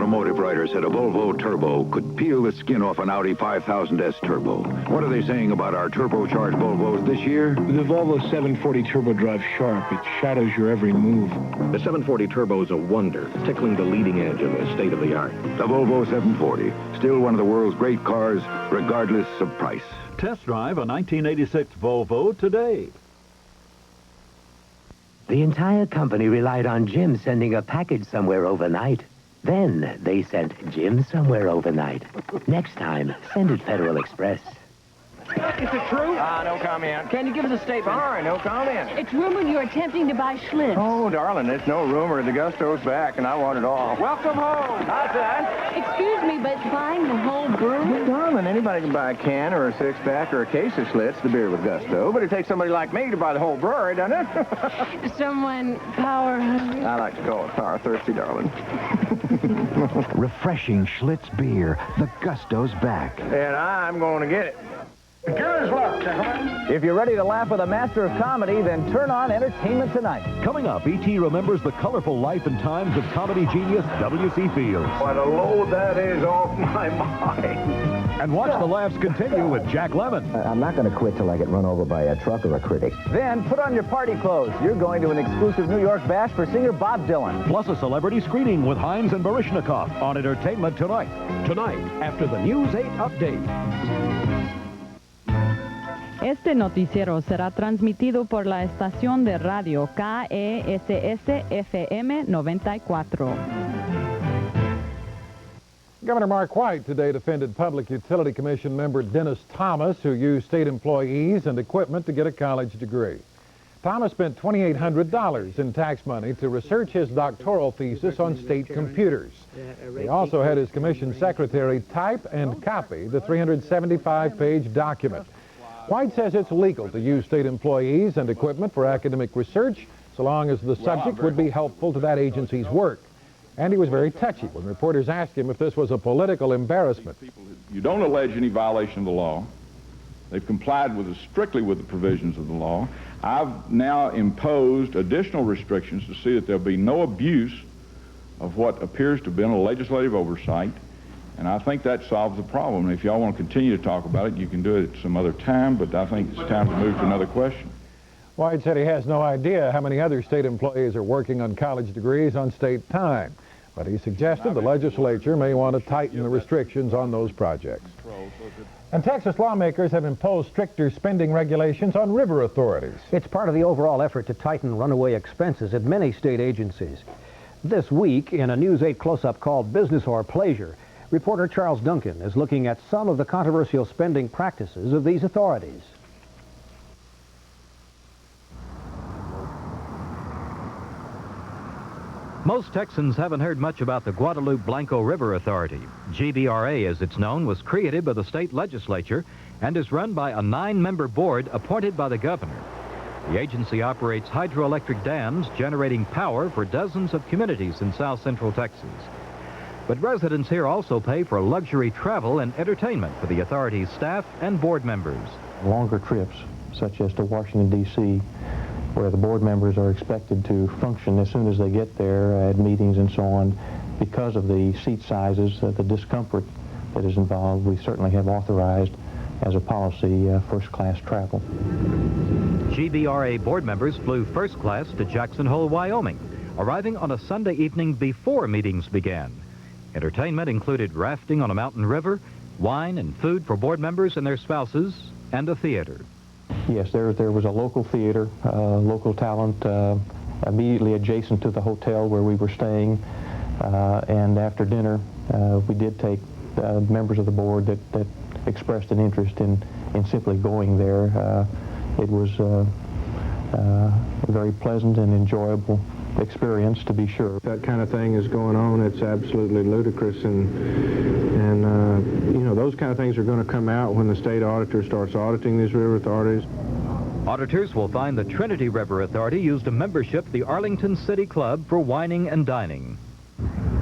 automotive writer said a Volvo Turbo could peel the skin off an Audi 5000S Turbo. What are they saying about our turbocharged Volvos this year? The Volvo 740 Turbo drives sharp. It shadows your every move. The 740 Turbo is a wonder, tickling the leading edge of the state-of-the-art. The Volvo 740, still one of the world's great cars, regardless of price. Test drive a 1986 Volvo today. The entire company relied on Jim sending a package somewhere overnight. Then they sent Jim somewhere overnight. Next time, send it Federal Express. Is it true? No comment. Can you give us a statement? All right, no comment. It's rumored you're attempting to buy Schlitz. Oh, darling, it's no rumor. The Gusto's back, and I want it all. Welcome home. How's that? Excuse me, but buying the whole brewery? Well, darling, anybody can buy a can or a six-pack or a case of Schlitz, the beer with Gusto, but it takes somebody like me to buy the whole brewery, doesn't it? Someone power-hungry? I like to call it power-thirsty, darling. Refreshing Schlitz beer. The Gusto's back. And I'm going to get it. Good luck, gentlemen. If you're ready to laugh with a master of comedy, then turn on Entertainment Tonight. Coming up, E.T. remembers the colorful life and times of comedy genius W.C. Fields. What a load that is off my mind. And watch the laughs continue with Jack Lemmon. I'm not going to quit till I get run over by a truck or a critic. Then put on your party clothes. You're going to an exclusive New York bash for singer Bob Dylan. Plus a celebrity screening with Hines and Baryshnikov on Entertainment Tonight. Tonight, after the News 8 update. Este noticiero será transmitido por la estación de radio KESS-FM 94. Governor Mark White today defended Public Utility Commission member Dennis Thomas, who used state employees and equipment to get a college degree. Thomas spent $2,800 in tax money to research his doctoral thesis on state computers. He also had his commission secretary type and copy the 375-page document. White says it's legal to use state employees and equipment for academic research so long as the subject would be helpful to that agency's work. And he was very touchy when reporters asked him if this was a political embarrassment. You don't allege any violation of the law. They've complied strictly with the provisions of the law. I've now imposed additional restrictions to see that there'll be no abuse of what appears to have been a legislative oversight. And I think that solves the problem. If y'all want to continue to talk about it, you can do it at some other time, but I think it's time to move to another question. White said he has no idea how many other state employees are working on college degrees on state time, but he suggested the legislature may want to tighten the restrictions on those projects. And Texas lawmakers have imposed stricter spending regulations on river authorities. It's part of the overall effort to tighten runaway expenses at many state agencies. This week, in a News 8 close-up called Business or Pleasure, reporter Charles Duncan is looking at some of the controversial spending practices of these authorities. Most Texans haven't heard much about the Guadalupe Blanco River Authority. GBRA, as it's known, was created by the state legislature and is run by a 9-member board appointed by the governor. The agency operates hydroelectric dams generating power for dozens of communities in south central Texas. But residents here also pay for luxury travel and entertainment for the authority's staff and board members. Longer trips, such as to Washington, D.C., where the board members are expected to function as soon as they get there at meetings and so on, because of the seat sizes, the discomfort that is involved, we certainly have authorized as a policy first-class travel. GBRA board members flew first class to Jackson Hole, Wyoming, arriving on a Sunday evening before meetings began. Entertainment included rafting on a mountain river, wine and food for board members and their spouses, and a theater. Yes, there was a local theater, local talent, immediately adjacent to the hotel where we were staying. And after dinner, we did take members of the board that expressed an interest in simply going there. It was a very pleasant and enjoyable experience, to be sure. That kind of thing is going on. It's absolutely ludicrous, and you know, those kind of things are going to come out when the state auditor starts auditing these river authorities. Auditors will find the Trinity River Authority used a membership at the Arlington City Club for wining and dining.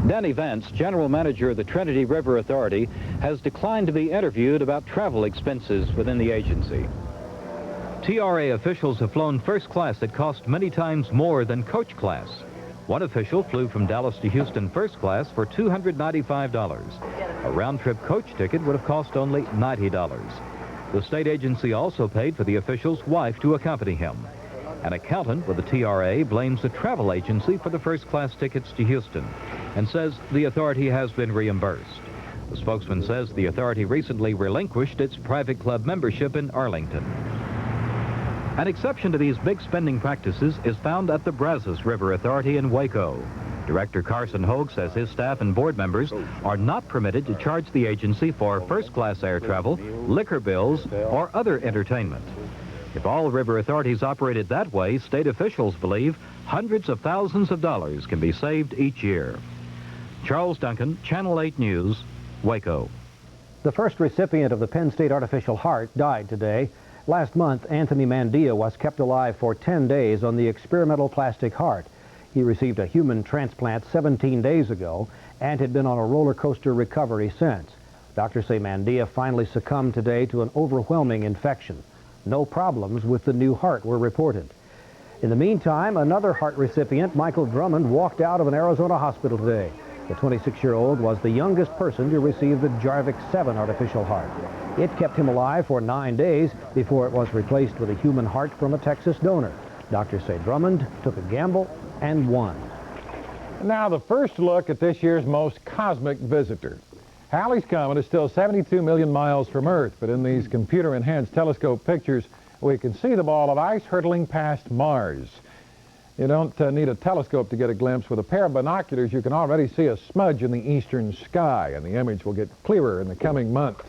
Danny Vance, general manager of the Trinity River Authority, has declined to be interviewed about travel expenses within the agency. TRA officials have flown first class at cost many times more than coach class. One official flew from Dallas to Houston first class for $295. A round-trip coach ticket would have cost only $90. The state agency also paid for the official's wife to accompany him. An accountant with the TRA blames the travel agency for the first-class tickets to Houston and says the authority has been reimbursed. The spokesman says the authority recently relinquished its private club membership in Arlington. An exception to these big spending practices is found at the Brazos River Authority in Waco. Director Carson Hogue says his staff and board members are not permitted to charge the agency for first-class air travel, liquor bills, or other entertainment. If all river authorities operated that way, state officials believe hundreds of thousands of dollars can be saved each year. Charles Duncan, Channel 8 News, Waco. The first recipient of the Penn State Artificial Heart died today. Last month, Anthony Mandia was kept alive for 10 days on the experimental plastic heart. He received a human transplant 17 days ago and had been on a roller coaster recovery since. Doctors say Mandia finally succumbed today to an overwhelming infection. No problems with the new heart were reported. In the meantime, another heart recipient, Michael Drummond, walked out of an Arizona hospital today. The 26-year-old was the youngest person to receive the Jarvik 7 artificial heart. It kept him alive for 9 days before it was replaced with a human heart from a Texas donor. Doctors say Drummond took a gamble and won. Now the first look at this year's most cosmic visitor. Halley's Comet is still 72 million miles from Earth, but in these computer-enhanced telescope pictures, we can see the ball of ice hurtling past Mars. You don't need a telescope to get a glimpse. With a pair of binoculars, you can already see a smudge in the eastern sky, and the image will get clearer in the coming months.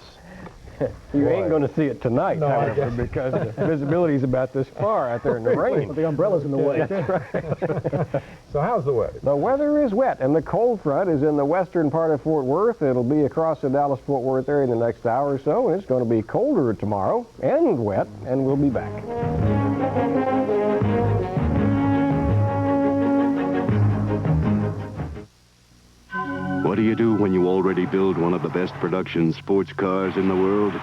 You ain't going to see it tonight, however, because the visibility is about this far out there in the rain. The umbrella's in the way. That's right. So how's the weather? The weather is wet, and the cold front is in the western part of Fort Worth. It'll be across the Dallas-Fort Worth area in the next hour or so, and it's going to be colder tomorrow and wet, and we'll be back. What do you do when you already build one of the best production sports cars in the world?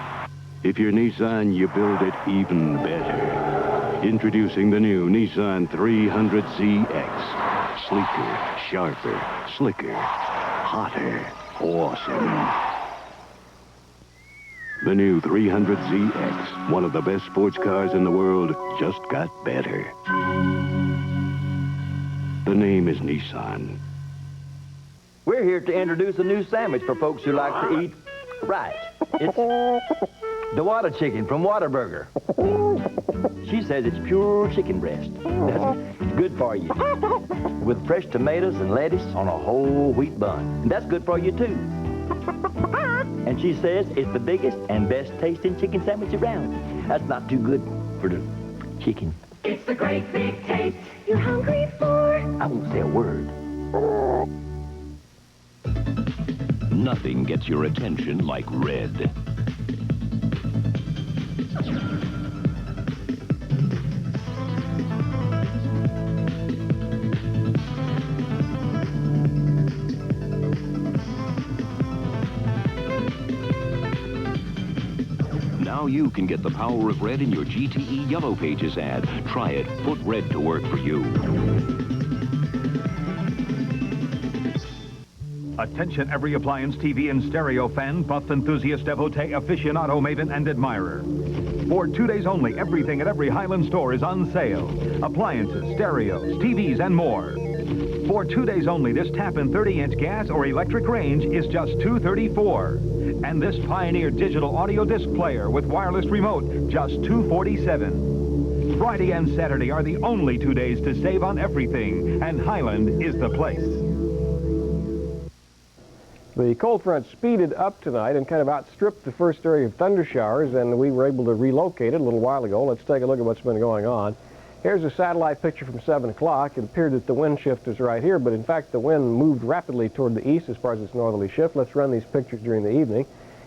If you're Nissan, you build it even better. Introducing the new Nissan 300ZX. Sleeker, sharper, slicker, hotter, awesome. The new 300ZX, one of the best sports cars in the world, just got better. The name is Nissan. We're here to introduce a new sandwich for folks who like to eat right. It's the water chicken from Whataburger. She says it's pure chicken breast. That's good for you. With fresh tomatoes and lettuce on a whole wheat bun. And that's good for you, too. And she says it's the biggest and best tasting chicken sandwich around. That's not too good for the chicken. It's the great big taste you're hungry for. I won't say a word. Nothing gets your attention like red. Now you can get the power of red in your GTE Yellow Pages ad. Try it. Put red to work for you. Attention every appliance, TV, and stereo fan, buff, enthusiast, devotee, aficionado, maven, and admirer. For 2 days only, everything at every Highland store is on sale. Appliances, stereos, TVs, and more. For 2 days only, this tap-in 30-inch gas or electric range is just $234. And this Pioneer digital audio disc player with wireless remote, just $247. Friday and Saturday are the only 2 days to save on everything, and Highland is the place. The cold front speeded up tonight and kind of outstripped the first area of thunder showers, and we were able to relocate it a little while ago. Let's take a look at what's been going on. Here's a satellite picture from 7 o'clock. It appeared that the wind shift is right here, but in fact the wind moved rapidly toward the east as far as its northerly shift. Let's run these pictures during the evening.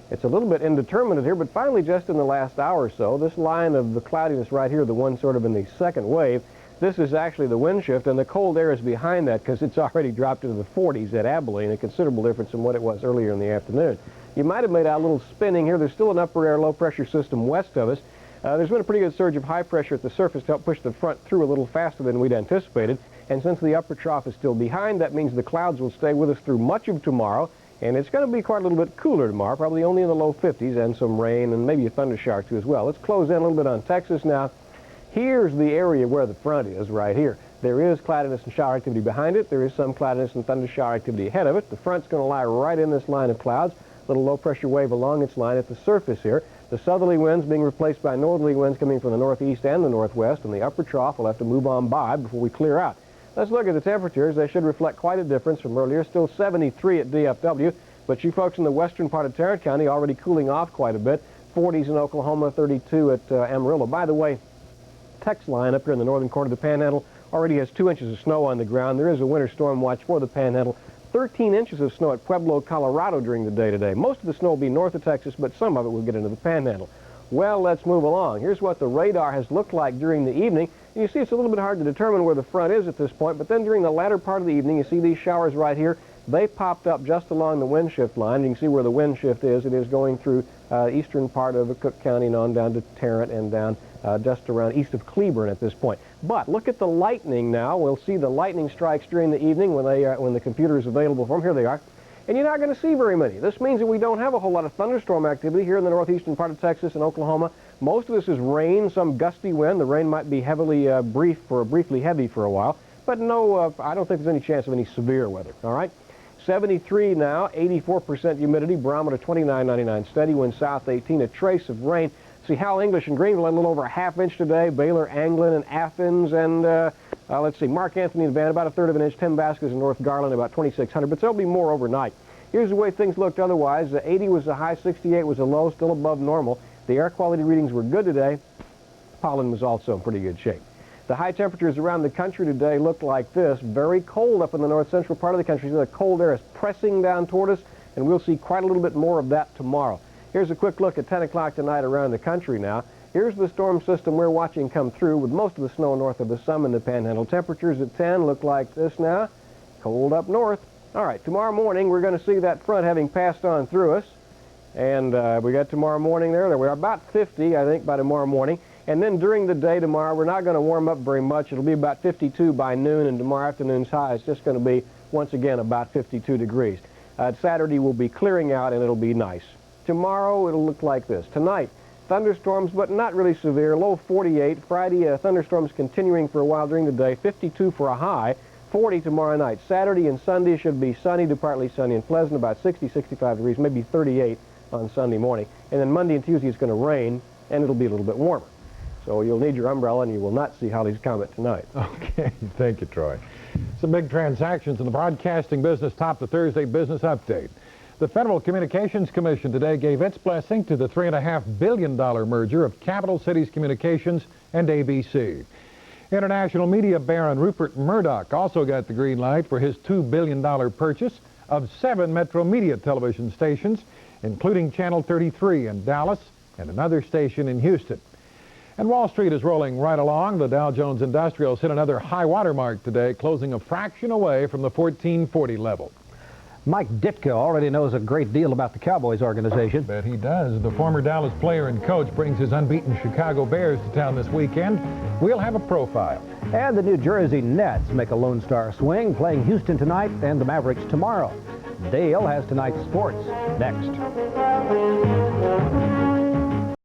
It's a little bit indeterminate here, but finally just in the last hour or so, this line of the cloudiness right here, the one sort of in the second wave, this is actually the wind shift, and the cold air is behind that because it's already dropped into the 40s at Abilene, a considerable difference from what it was earlier in the afternoon. You might have made out a little spinning here. There's still an upper air low pressure system west of us. There's been a pretty good surge of high pressure at the surface to help push the front through a little faster than we'd anticipated. And since the upper trough is still behind, that means the clouds will stay with us through much of tomorrow. And it's going to be quite a little bit cooler tomorrow, probably only in the low 50s, and some rain and maybe a thundershower too as well. Let's close in a little bit on Texas now. Here's the area where the front is right here. There is cloudiness and shower activity behind it. There is some cloudiness and thundershower activity ahead of it. The front's going to lie right in this line of clouds. Little low pressure wave along its line at the surface here. The southerly winds being replaced by northerly winds coming from the northeast and the northwest, and the upper trough will have to move on by before we clear out. Let's look at the temperatures. They should reflect quite a difference from earlier. Still 73 at DFW, but you folks in the western part of Tarrant County already cooling off quite a bit. 40s in Oklahoma, 32 at Amarillo. By the way, text line up here in the northern corner of the Panhandle already has 2 inches of snow on the ground. There is a winter storm watch for the Panhandle. 13 inches of snow at Pueblo, Colorado during the day today. Most of the snow will be north of Texas, but some of it will get into the Panhandle. Well, let's move along. Here's what the radar has looked like during the evening. You see it's a little bit hard to determine where the front is at this point, but then during the latter part of the evening, you see these showers right here. They popped up just along the wind shift line. You can see where the wind shift is. It is going through eastern part of Cook County and on down to Tarrant and down just around east of Cleburne at this point. But look at the lightning now. We'll see the lightning strikes during the evening when the computer is available for them. Here they are. And you're not going to see very many. This means that we don't have a whole lot of thunderstorm activity here in the northeastern part of Texas and Oklahoma. Most of this is rain, some gusty wind. The rain might be heavily briefly heavy for a while. But no, I don't think there's any chance of any severe weather, all right? 73 now, 84% humidity, barometer 29.99 steady, wind south 18, a trace of rain. See, Hal English and Greenville had a little over a ½ inch today, Baylor, Anglin, and Athens, and let's see, Mark Anthony and Van about a third of an inch, Tim Vasquez and North Garland about 2,600, but there'll be more overnight. Here's the way things looked otherwise. 80 was a high, 68 was a low, still above normal. The air quality readings were good today. Pollen was also in pretty good shape. The high temperatures around the country today look like this. Very cold up in the north central part of the country. The cold air is pressing down toward us, and we'll see quite a little bit more of that tomorrow. Here's a quick look at 10 o'clock tonight around the country now. Here's the storm system we're watching come through with most of the snow north of the Sum in the Panhandle. Temperatures at 10 look like this now. Cold up north. All right, tomorrow morning we're going to see that front having passed on through us. And we got tomorrow morning there. We're about 50, I think, by tomorrow morning. And then during the day tomorrow, we're not going to warm up very much. It'll be about 52 by noon, and tomorrow afternoon's high is just going to be, once again, about 52 degrees. Saturday will be clearing out, and it'll be nice. Tomorrow, it'll look like this. Tonight, thunderstorms, but not really severe, low 48. Friday, thunderstorms continuing for a while during the day, 52 for a high, 40 tomorrow night. Saturday and Sunday should be sunny to partly sunny and pleasant, about 60, 65 degrees, maybe 38 on Sunday morning. And then Monday and Tuesday it's going to rain, and it'll be a little bit warmer. So you'll need your umbrella, and you will not see Halley's Comet tonight. Okay, thank you, Troy. Some big transactions in the broadcasting business top the Thursday business update. The Federal Communications Commission today gave its blessing to the $3.5 billion merger of Capital Cities Communications and ABC. International media baron Rupert Murdoch also got the green light for his $2 billion purchase of 7 Metro Media television stations, including Channel 33 in Dallas and another station in Houston. And Wall Street is rolling right along. The Dow Jones Industrials hit another high water mark today, closing a fraction away from the 1440 level. Mike Ditka already knows a great deal about the Cowboys organization. Bet he does. The former Dallas player and coach brings his unbeaten Chicago Bears to town this weekend. We'll have a profile. And the New Jersey Nets make a Lone Star swing, playing Houston tonight and the Mavericks tomorrow. Dale has tonight's sports next.